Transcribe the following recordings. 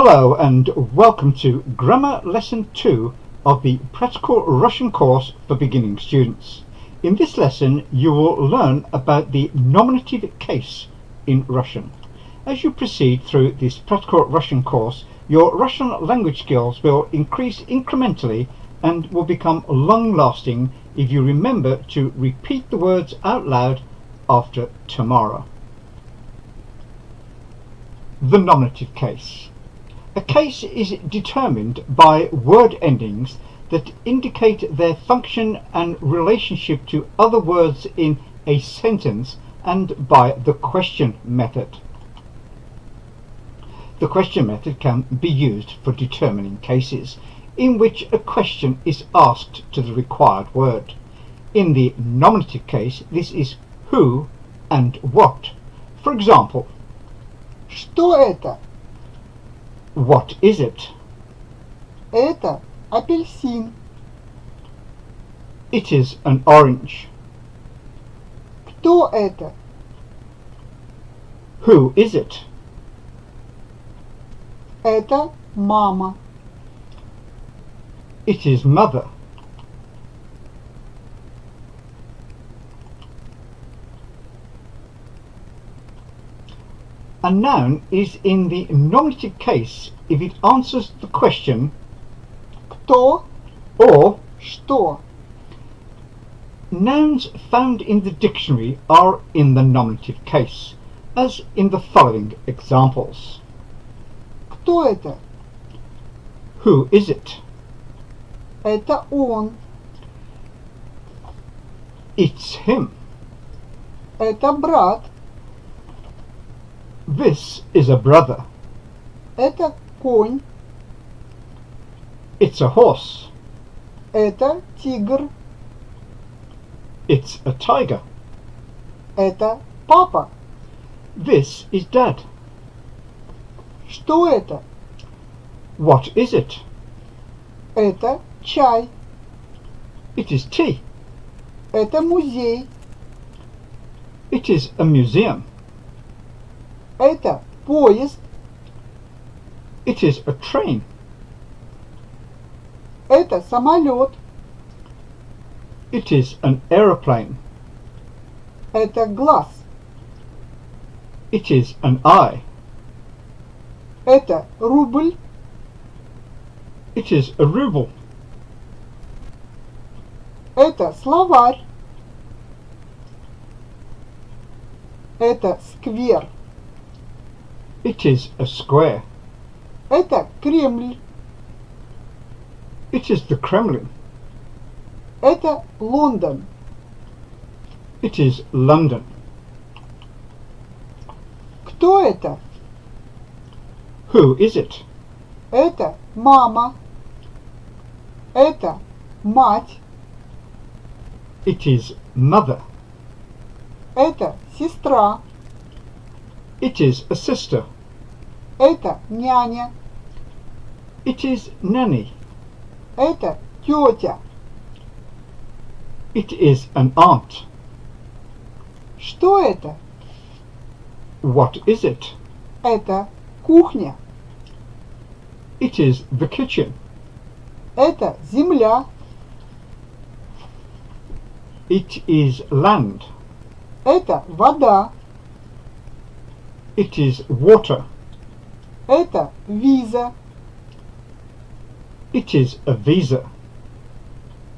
Hello and welcome to Grammar Lesson 2 of the Practical Russian course for beginning students. In this lesson you will learn about the nominative case in Russian. As you proceed through this Practical Russian course, your Russian language skills will increase incrementally and will become long-lasting if you remember to repeat the words out loud after tomorrow. The nominative case. A case is determined by word endings that indicate their function and relationship to other words in a sentence and by the question method. The question method can be used for determining cases in which a question is asked to the required word. In the nominative case, this is who and what. For example, Что это? what is it? Это апельсин. It is an orange. Кто это? Who is it? Это мама. It is mother. A noun is in the nominative case if it answers the question Кто? or. Что? Nouns found in the dictionary are in the nominative case, as in the following examples. Кто это? Who is it? Это он. It's him. Это брат. This is a brother. Это конь. It's a horse. Это тигр. It's a tiger. Это папа. This is dad. Что это? What is it? Это чай. It is tea. Это музей. It is a museum. Это поезд. It is a train. Это самолет. It is an aeroplane. Это глаз. It is an eye. Это рубль. It is a ruble. Это словарь. Это сквер. It is a square. Это Кремль. It is the Kremlin. Это Лондон. It is London. Кто это? Who is it? Это мама. Это мать. It is mother. Это сестра. It is a sister. Это няня. It is nanny. Это тетя. It is an aunt. Что это? What is it? Это кухня. It is the kitchen. Это земля. It is land. Это вода. It is water. Это виза. It is a visa.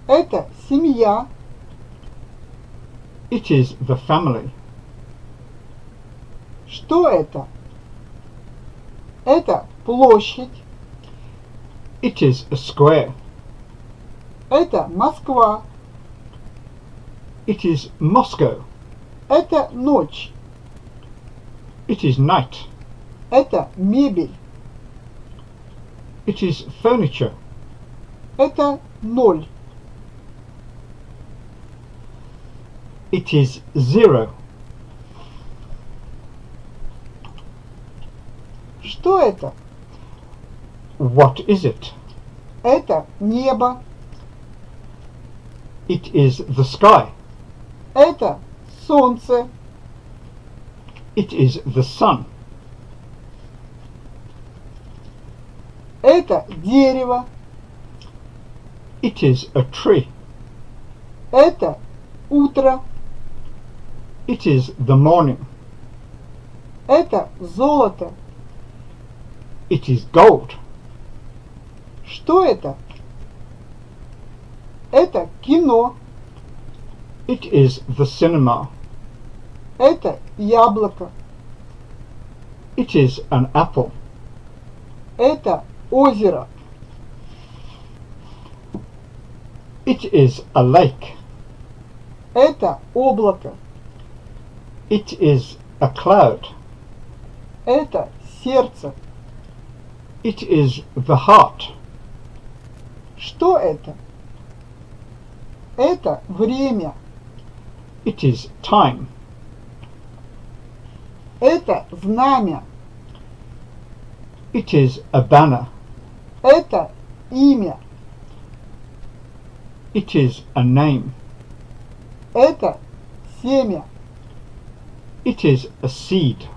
Это семья. It is the family. Что это? Это площадь. It is a square. Это Москва. It is Moscow. Это ночь. It is night. Это мебель. It is furniture. Это ноль. It is zero. Что это? What is it? Это небо. It is the sky. Это солнце. It is the sun. Это дерево. It is a tree. Это утро. It is the morning. Это золото. It is gold. Что это? Это кино. It is the cinema. Это яблоко. It is an apple. Это озеро. It is a lake. Это облако. It is a cloud. Это сердце. It is the heart. Что это? Это время. It is time. Это знамя. It is a banner. Это имя. It is a name. Это семя. It is a seed.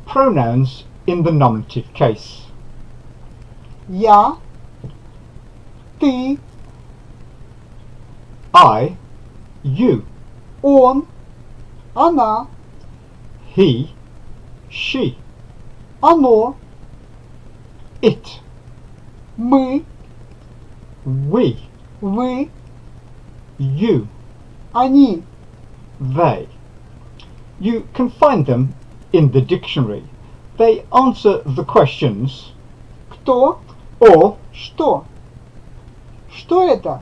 Pronouns in the nominative case. Я. Ты. I, you, Он. Она. he, she, Оно. it, Мы. we, Вы. you, Они. they. You can find them in the dictionary. They answer the questions Кто? or Что? Что это?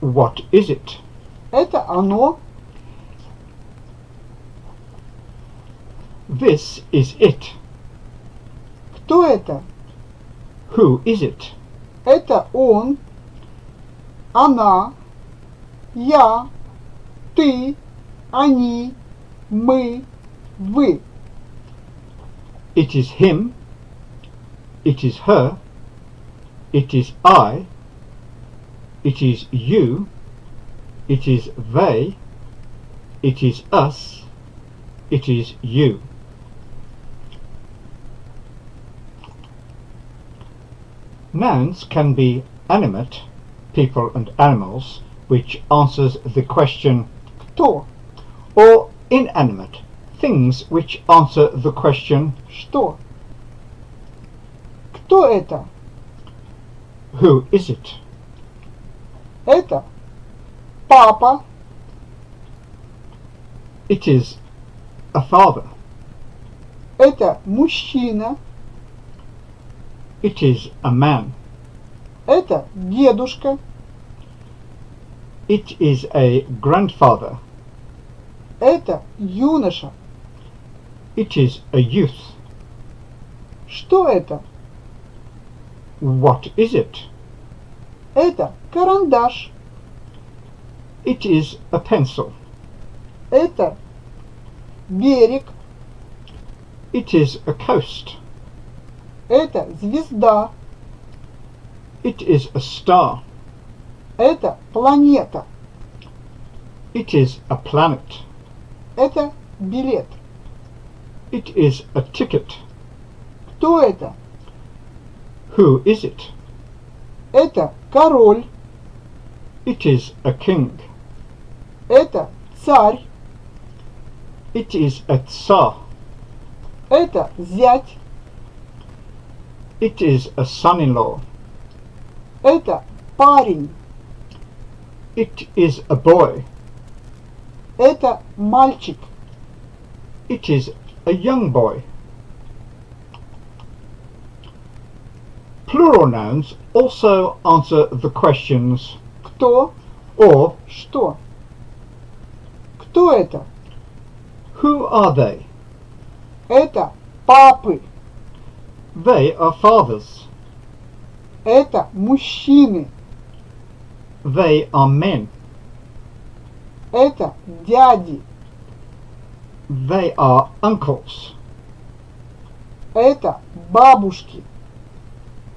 what is it? Это оно. This is it. Кто это? Who is it? Это он. Она. Я. Ты. Они. Мы. Вы. It is him. It is her. It is I. It is you. It is they. It is us. It is you. Nouns can be animate, people and animals, which answers the question Кто? or inanimate, things which answer the question Что? Кто это? who is it? Это папа. It is a father. Это мужчина. It is a man. Это дедушка. It is a grandfather. Это юноша. It is a youth. Что это? What is it? Это карандаш. It is a pencil. Это берег. It is a coast. Это звезда. It is a star. Это планета. It is a planet. Это билет. It is a ticket. Кто это? Who is it? Это король. It is a king. Это царь. It is a tsar. Это зять. It is a son-in-law. Это парень. It is a boy. Это мальчик. It is a young boy. Plural nouns also answer the questions Кто? or Что? Кто это? who are they? Это папы. They are fathers. Это мужчины. They are men. Это дяди. They are uncles. Это бабушки.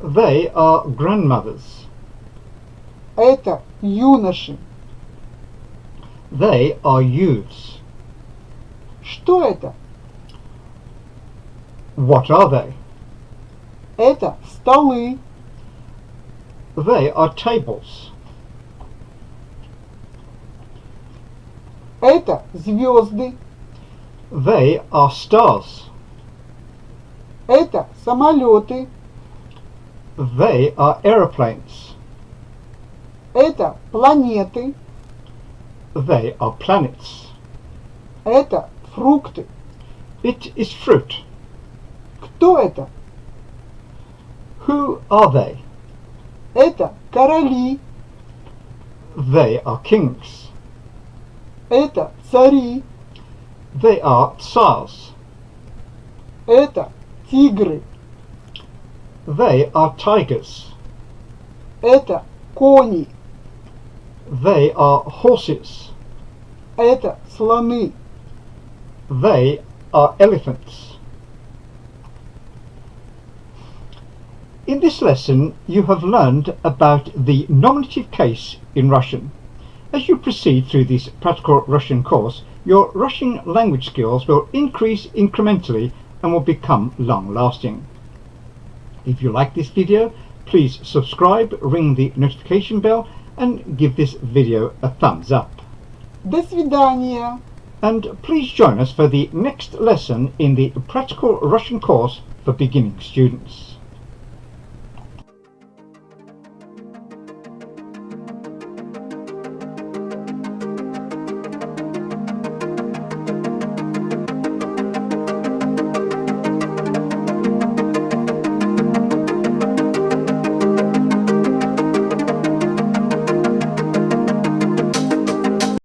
They are grandmothers. Это юноши. They are youths. Что это? What are they? Это столы. They are tables. Это звезды. They are stars. Это самолеты. They are aeroplanes. Это планеты. They are planets. Это фрукты. It is fruit. Кто это? Who are they? Это короли. They are kings. Это цари. They are tsars. Это тигры. They are tigers. Это кони. They are horses. Это слоны. They are elephants. In this lesson, you have learned about the nominative case in Russian. As you proceed through this practical Russian course, your Russian language skills will increase incrementally and will become long-lasting. If you like this video, please subscribe, ring the notification bell, and give this video a thumbs up. До свидания. And please join us for the next lesson in the practical Russian course for beginning students.